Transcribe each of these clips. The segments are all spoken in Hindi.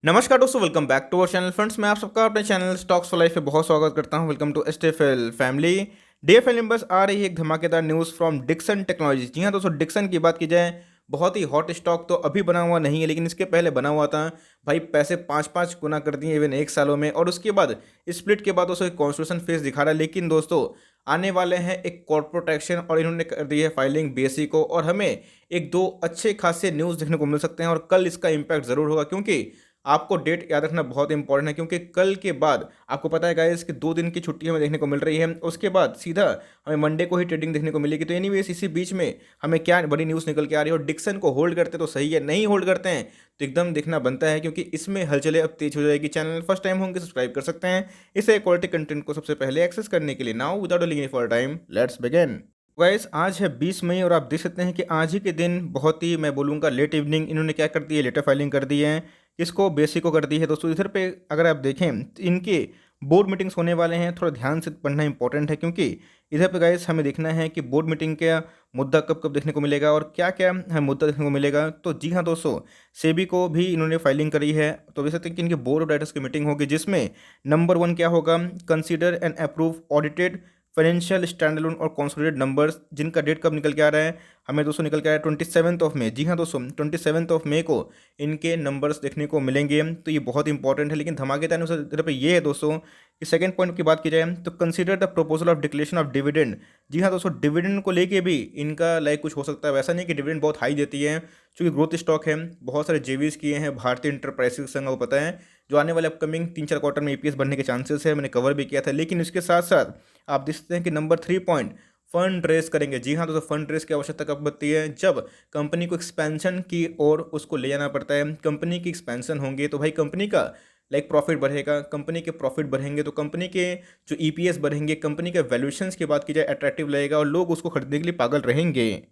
नमस्कार दोस्तों, welcome back to our channel friends. मैं आप सबका अपने चैनल स्टॉक्स फॉर लाइफ पे बहुत स्वागत करता हूं। Welcome to STFL family. DFL members आ रही है एक धमाकेदार न्यूज़ फ्रॉम डिक्सन टेक्नोलॉजीज। जी हां दोस्तों, डिक्सन की बात की जाए, बहुत ही हॉट स्टॉक तो अभी बना हुआ नहीं है, लेकिन इसके पहले बना हुआ था। भाई पैसे 5-5 गुना कर दिए इवन एक सालों में, और उसके बाद स्प्लिट के बाद दोस्तों एक कॉन्स्टिट्यूशन फेस दिखा रहा है। लेकिन दोस्तों आने वाले हैं एक कॉर्पोरेट एक्शन, और इन्होंने कर दी है फाइलिंग बीएसई को, और हमें एक दो अच्छे खासे न्यूज़ देखने को मिल सकते हैं। और कल इसका इम्पैक्ट ज़रूर होगा, क्योंकि आपको डेट याद रखना बहुत इंपॉर्टेंट है, क्योंकि कल के बाद आपको पता है गाइस कि 2 दिन की छुट्टी हमें देखने को मिल रही है। उसके बाद सीधा हमें मंडे को ही ट्रेडिंग देखने को मिलेगी। तो एनीवेज इसी बीच में हमें क्या बड़ी न्यूज़ निकल के आ रही है, और डिक्सन को होल्ड करते तो सही है, नहीं होल्ड करते हैं तो एकदम देखना बनता है, क्योंकि इसमें हलचलें अब तेज हो जाएगी। चैनल फर्स्ट टाइम होंगे सब्सक्राइब कर सकते हैं इसे क्वालिटी कंटेंट को सबसे पहले एक्सेस करने के लिए। Now without delaying for time let's begin. Guys आज है 20 मई, और आप देख सकते हैं कि आज ही के दिन बहुत ही मैं बोलूँगा लेट इवनिंग इन्होंने क्या कर दी है, लेटर फाइलिंग कर दी है। इसको बेसिक को कर दी है दोस्तों। इधर पे अगर आप देखें तो इनके बोर्ड मीटिंग्स होने वाले हैं, थोड़ा ध्यान से पढ़ना इंपॉर्टेंट है, क्योंकि इधर पे गाइस हमें देखना है कि बोर्ड मीटिंग का मुद्दा कब कब देखने को मिलेगा और क्या क्या हमें मुद्दा देखने को मिलेगा। तो जी हाँ दोस्तों, सेबी को भी इन्होंने फाइलिंग करी है। तो देख सकते हैं कि इनके बोर्ड ऑफ डायरेक्टर्स की मीटिंग होगी, जिसमें नंबर 1 क्या होगा, consider and approve audited financial standalone और कंसोलिडेटेड नंबर्स, जिनका डेट कब निकल के आ रहा है, हमें दोस्तों निकल के आ रहा है 27 मई। जी हाँ दोस्तों, 27 मई को इनके नंबर्स देखने को मिलेंगे। तो ये बहुत इंपॉर्टेंट है। लेकिन धमाकेदार न्यूज़ इधर पे ये है दोस्तों कि सेकंड पॉइंट की बात की जाए तो consider the proposal of declaration of dividend. जी हाँ दोस्तों, डिविडेंड को लेके भी इनका लाइक कुछ हो सकता है। वैसा नहीं कि डिविडेंड बहुत हाई देती है, क्योंकि ग्रोथ स्टॉक है। बहुत सारे जेवीज किए हैं भारतीय इंटरप्राइजेस संघ को पता है, जो आने वाले अपकमिंग 3-4 क्वार्टर में ईपीएस बढ़ने के चांसेस है। मैंने कवर भी किया था। लेकिन इसके साथ साथ आप देख सकते हैं कि नंबर 3 पॉइंट फंड रेस करेंगे। जी हाँ दोस्तों, फंड रेस की आवश्यकता कब बनती है, जब कंपनी को एक्सपेंशन की ओर उसको ले जाना पड़ता है। कंपनी की एक्सपेंशन होंगे तो भाई कंपनी का लाइक प्रॉफिट बढ़ेगा। कंपनी के प्रॉफिट बढ़ेंगे तो कंपनी के जो ईपीएस बढ़ेंगे। कंपनी के वैल्यूएशंस की बात की जाए अट्रैक्टिव लगेगा, और लोग उसको खरीदने के लिए पागल रहेंगे।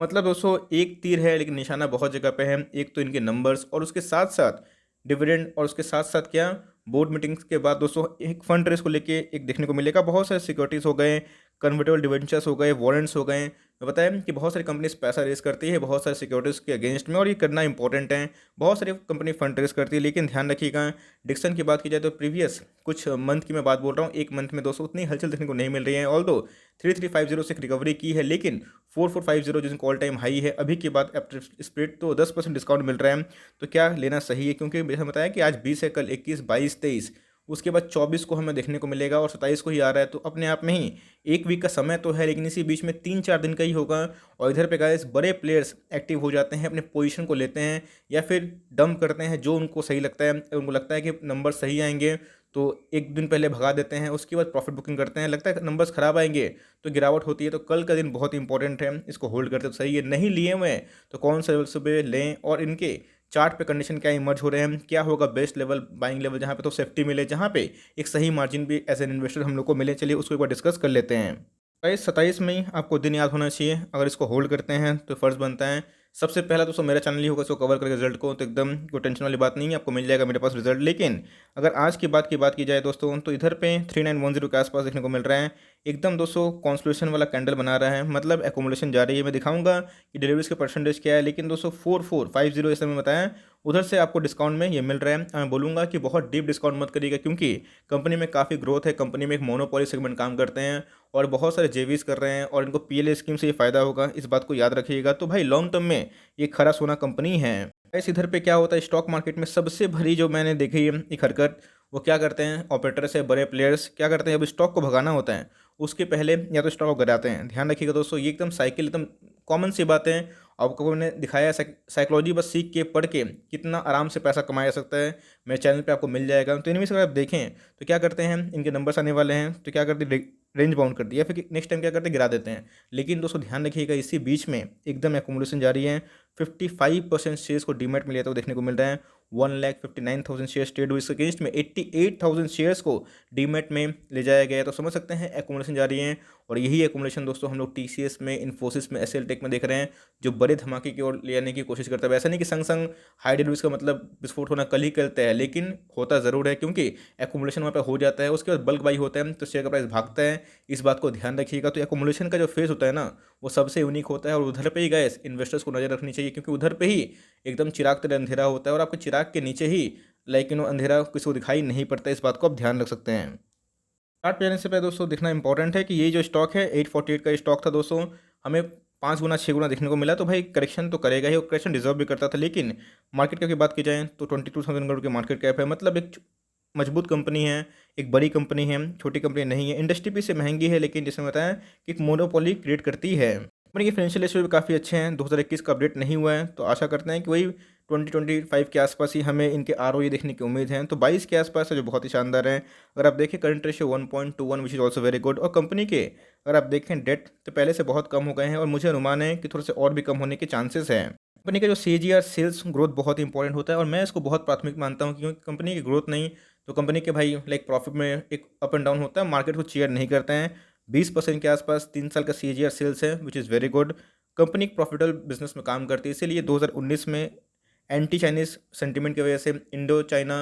मतलब दोस्तों एक तीर है लेकिन निशाना बहुत जगह पे है। एक तो इनके नंबर्स, और उसके साथ साथ डिविडेंड, और उसके साथ साथ क्या, बोर्ड मीटिंग्स के बाद दोस्तों एक फंड रेस को लेके एक देखने को मिलेगा। बहुत सारे सिक्योरिटीज़ हो गए, कन्वर्टेबल डिवेंचर्स हो गए, वारंट्स हो गए। मैं बताया कि बहुत सारी कंपनीज पैसा रेस करती है बहुत सारे सिक्योरिटीज़ के अगेंस्ट में, और ये करना इंपॉर्टेंट है। बहुत सारी कंपनी फंड रेस करती है। लेकिन ध्यान रखिएगा, डिक्सन की बात की जाए तो प्रीवियस कुछ मंथ की मैं बात बोल रहा हूँ, एक मंथ में दोस्तों उतनी हलचल देखने को नहीं मिल रही है। ऑल दो 3350 से एक रिकवरी की है, लेकिन 4450 जिनको ऑल टाइम हाई है अभी के बाद आफ्टर स्प्लिट, तो 10% डिस्काउंट मिल रहा है। तो क्या लेना सही है, क्योंकि मैंने बताया कि आज 20 है, कल 21, 22, 23, उसके बाद 24 को हमें देखने को मिलेगा, और 27 को ही आ रहा है। तो अपने आप में ही एक वीक का समय तो है, लेकिन इसी बीच में 3-4 दिन का ही होगा। और इधर पे गाइस बड़े प्लेयर्स एक्टिव हो जाते हैं, अपने पोजीशन को लेते हैं या फिर डंप करते हैं जो उनको सही लगता है। उनको लगता है कि नंबर सही आएंगे तो एक दिन पहले भगा देते हैं, उसके बाद प्रॉफिट बुकिंग करते हैं। लगता है नंबर्स खराब आएंगे तो गिरावट होती है। तो कल का दिन बहुत इंपॉर्टेंट है, इसको होल्ड करते तो सही है। नहीं लिए हुए हैं तो कौन सा सुबह लें, और इनके चार्ट पे कंडीशन क्या इमर्ज हो रहे हैं, क्या होगा बेस्ट लेवल, बाइंग लेवल, जहाँ पे तो सेफ्टी मिले, जहाँ पे एक सही मार्जिन भी एज एन इन्वेस्टर हम लोग को मिले। चलिए उसको एक बार डिस्कस कर लेते हैं। 27 मई आपको दिन याद होना चाहिए। अगर इसको होल्ड करते हैं तो फ़र्ज़ बनता है सबसे पहला दोस्तों मेरा चैनल ही होगा इसको कवर करके रिजल्ट को। तो एकदम कोई टेंशन वाली बात नहीं है, आपको मिल जाएगा मेरे पास रिजल्ट। लेकिन अगर आज की बात की जाए दोस्तों, तो इधर पे 3910 के आसपास देखने को मिल रहा है। एकदम दोस्तों कॉन्सोलिडेशन वाला कैंडल बना रहा है, मतलब एकोमुलेशन जा रही है। मैं दिखाऊंगा कि डिलीवरीज के परसेंटेज क्या है। लेकिन दोस्तों 4450 जैसे मैं बताया, उधर से आपको डिस्काउंट में ये मिल रहा है। मैं बोलूँगा कि बहुत डीप डिस्काउंट मत करिएगा, क्योंकि कंपनी में काफ़ी ग्रोथ है। कंपनी में एक मोनोपोली सेगमेंट काम करते हैं, और बहुत सारे जेवीज कर रहे हैं, और इनको पीएलए स्कीम से ये फ़ायदा होगा, इस बात को याद रखिएगा। तो भाई लॉन्ग टर्म में ये खरा सोना कंपनी है। इस इधर पे क्या होता है, स्टॉक मार्केट में सबसे भरी जो मैंने देखी है एक हरकत, वो क्या करते हैं ऑपरेटर से बड़े प्लेयर्स क्या करते हैं, जब स्टॉक को भगाना होता है उसके पहले या तो स्टॉक को गिराते हैं। ध्यान रखिएगा दोस्तों, ये एकदम साइकिल एकदम कॉमन सी बात है। आपको मैंने दिखाया साइकोलॉजी बस सीख के पढ़ के कितना आराम से पैसा कमाया जा सकता है, मेरे चैनल पे आपको मिल जाएगा। तो इनमें से अगर आप देखें तो क्या करते हैं, इनके नंबर्स आने वाले हैं तो क्या करते हैं, रेंज बाउंड कर दिया, फिर नेक्स्ट टाइम क्या करते हैं, गिरा देते हैं। लेकिन दोस्तों ध्यान रखिएगा, इसी बीच में एकदम एकोमोडेशन जारी है। 55% शेयर्स को डीमेट में लिया तो देखने को मिल रहा है। 1,59,000 शेयर्स ट्रेड हुए, इसके अगेंस्ट में 88,000 शेयर्स को डीमेट में ले जाया गया। तो समझ सकते हैं एकोमोडेशन जारी है। और यही एकोमोडेशन दोस्तों हम लोग टीसीएस में, इन्फोसिस में, एसएल टेक में देख रहे हैं, जो बड़े धमाके की ओर ले आने की कोशिश करता है। वैसा नहीं कि संग संग हाई डिलीवरीज का मतलब विस्फोट होना कल ही कहते हैं, लेकिन होता ज़रूर है, क्योंकि एकोमोडेशन वहाँ पे हो जाता है, उसके बाद बल्क बाई होता है तो शेयर का प्राइस भागता है। इस बात को ध्यान रखिएगा। तो एकोमोडेशन का जो फेज होता है ना, वो सबसे यूनिक होता है, और उधर पे ही गैस इन्वेस्टर्स को नज़र रखनी चाहिए, क्योंकि उधर पे ही एकदम चिराग तरह अंधेरा होता है, और आपके चिराग के नीचे ही लाइक अंधेरा किसी को दिखाई नहीं पड़ता, इस बात को आप ध्यान रख सकते हैं। चार्ट पे जाने से पहले दोस्तों देखना इंपॉर्टेंट है कि ये जो स्टॉक है 848 का स्टॉक था दोस्तों, हमें 5 गुना 6 गुना देखने को मिला, तो भाई करेक्शन तो करेगा ही और करेक्शन डिजर्व भी करता था। लेकिन मार्केट कैप की बात की जाए तो 22,000 करोड़ की मार्केट कैप है, मतलब एक मजबूत कंपनी है, एक बड़ी कंपनी है, छोटी कंपनी नहीं है। इंडस्ट्री भी से महंगी है, लेकिन जैसे बताया कि एक मोनोपोली क्रिएट करती है। कंपनी के फाइनेंशियल रेशियो भी काफ़ी अच्छे हैं। 2021 का अपडेट नहीं हुआ है, तो आशा करते हैं कि वही 2025 के आसपास ही हमें इनके आरओई देखने की उम्मीद है। तो 22 के आसपास है, जो बहुत ही शानदार है। अगर आप देखें current ratio 1.21 which is also very good. और कंपनी के अगर आप देखें डेट तो पहले से बहुत कम हो गए हैं और मुझे अनुमान है कि थोड़े से और भी कम होने के चांसेस हैं। कंपनी का जो CAGR सेल्स ग्रोथ बहुत ही इंपॉर्टेंट होता है और मैं इसको बहुत प्राथमिक मानता हूँ, क्योंकि कंपनी की ग्रोथ नहीं तो कंपनी के भाई लाइक प्रॉफिट में एक अप एंड डाउन होता है, मार्केट को चीयर नहीं करते हैं। 20% के आसपास 3 साल का CAGR सेल्स है which is very good. Company एक प्रॉफिटेबल बिजनेस में काम करती है, इसीलिए 2019 में एंटी चाइनीज़ सेंटीमेंट की वजह से, इंडो चाइना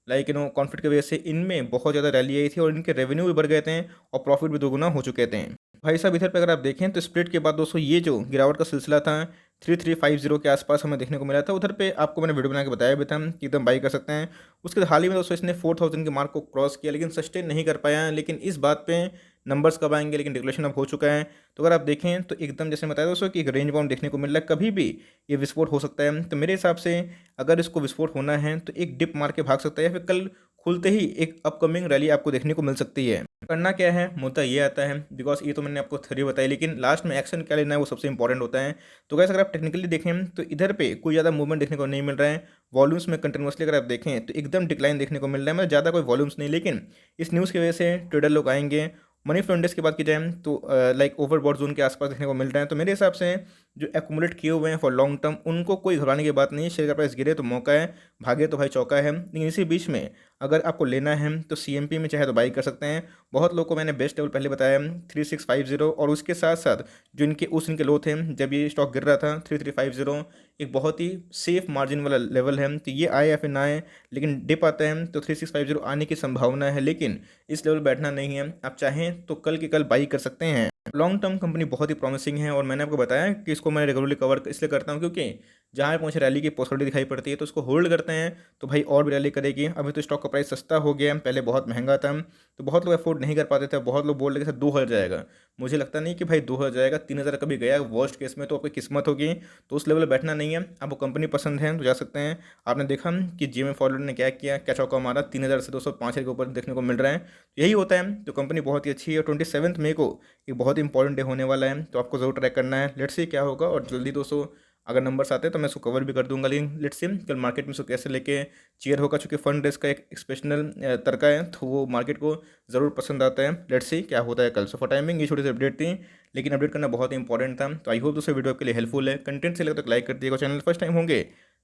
लाइक कॉन्फ्लिक्ट की वजह से इनमें बहुत ज़्यादा रैली आई थी और इनके रेवेन्यू भी बढ़ गए थे और प्रॉफिट भी दोगुना हो चुके थे। भाई साहब इधर पे अगर आप देखें तो स्प्लिट के बाद दोस्तों ये जो गिरावट का सिलसिला था 3350 के आसपास हमें देखने को मिला था। उधर पे आपको मैंने वीडियो बना के बताया भी था कि एकदम बाई कर सकते हैं। उसके हाल ही में दोस्तों इसने 4000 के मार्क को क्रॉस किया, लेकिन सस्टेन नहीं कर पाया। लेकिन इस बात पे नंबर्स कब आएंगे, लेकिन डिक्लेरेशन अब हो चुका है। तो अगर आप देखें तो एकदम जैसे बताया दोस्तों कि एक रेंज बाउंड देखने को मिल रहा है, कभी भी ये विस्फोट हो सकता है। तो मेरे हिसाब से अगर इसको विस्फोट होना है तो एक डिप मार के भाग सकता है या फिर कल खुलते ही एक अपकमिंग रैली आपको देखने को मिल सकती है। करना क्या है, मुद्दा ये आता है, बिकॉज ये तो मैंने आपको थ्योरी बताई, लेकिन लास्ट में एक्शन क्या लेना है वो सबसे इंपॉर्टेंट होता है। तो गाइस अगर आप टेक्निकली देखें तो इधर पे कोई ज़्यादा मूवमेंट देखने को नहीं मिल रहा है। वॉल्यूम्स में कंटिन्यूसली अगर आप देखें तो एकदम डिक्लाइन देखने को मिल रहा है, मतलब ज़्यादा कोई वॉल्यूम्स नहीं। लेकिन इस न्यूज़ की वजह से ट्रेडर लोग आएंगे। मनी फ्लो इंडेक्स की बात की जाए तो लाइक ओवरबॉट जोन के आसपास देखने को मिल रहा है। तो मेरे हिसाब से जो एक्यूमुलेट किए हुए हैं फॉर लॉन्ग टर्म, उनको कोई घबराने की बात नहीं है। शेयर का प्राइस गिरे तो मौका है, भागे तो भाई चौका है। लेकिन इसी बीच में अगर आपको लेना है तो CMP में चाहे तो बाई कर सकते हैं। बहुत लोगों को मैंने बेस्ट लेवल पहले बताया 3650, और उसके साथ साथ जो इनके लो थे जब ये स्टॉक गिर रहा था 3350, एक बहुत ही सेफ मार्जिन वाला लेवल है। तो ये आए या फिर ना आए, लेकिन डिप आता है तो 3650 आने की संभावना है। लेकिन इस लेवल बैठना नहीं है, आप चाहें तो कल के कल बाई कर सकते हैं। लॉन्ग टर्म कंपनी बहुत ही प्रॉमिसिंग है और मैंने आपको बताया कि इसको मैं रेगुलरली कवर इसलिए करता हूँ क्योंकि जहाँ पे मुझे रैली की पॉसिबिलिटी दिखाई पड़ती है तो उसको होल्ड करते हैं तो भाई और भी रैली करेगी। अभी तो स्टॉक का प्राइस सस्ता हो गया, पहले बहुत महंगा था तो बहुत लोग अफोर्ड नहीं कर पाते थे। बहुत लोग बोल रहे थे सर 2000 जाएगा, मुझे लगता नहीं कि भाई 2000 जाएगा। 3000 कभी गया वर्स्ट केस में तो आपकी किस्मत होगी। तो उस लेवल पर बैठना नहीं है। आपको कंपनी पसंद है तो जा सकते हैं। आपने देखा कि GM फॉरवर्ड ने क्या किया, क्या चौका मारा, 3000 से 205 के ऊपर देखने को मिल रहा है। यही होता है, तो कंपनी बहुत ही अच्छी है। 27 मई को एक बहुत इंपॉर्टेंट डे होने वाला है, तो आपको जरूर ट्रैक करना है। लेट्स सी क्या होगा, और जल्दी दोस्तों अगर नंबर्स आते हैं तो मैं इसको कवर भी कर दूंगा। लेकिन लेट्स सी कल मार्केट में इसको कैसे लेके चेयर होगा, चूँकि फंड रेस का एक एक्सपेशनल तरीका है तो वो मार्केट को ज़रूर पसंद आता है। लेट्स सी क्या होता है कल। सो फॉर टाइमिंग ये छोटी सी अपडेट थी, लेकिन अपडेट करना बहुत इंपॉर्टेंट था। तो आई होप दोस्तों वीडियो आपके लिए हेल्पफुल है। कंटेंट से लगे तो लाइक कर दिएगा, चैनल फर्स्ट टाइम होंगे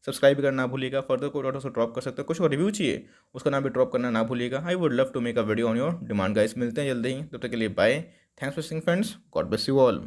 सब्सक्राइब भी करना ना भूलिएगा। फर्दर कोई डाउट ड्रॉप कर सकते हो, कुछ और रिव्यू चाहिए उसका नाम भी ड्रॉप करना ना भूलिएगा। I would love to make a video on your demand guys. मिलते हैं जल्दी ही, तब तक के लिए bye. Thanks for watching friends, God bless you all.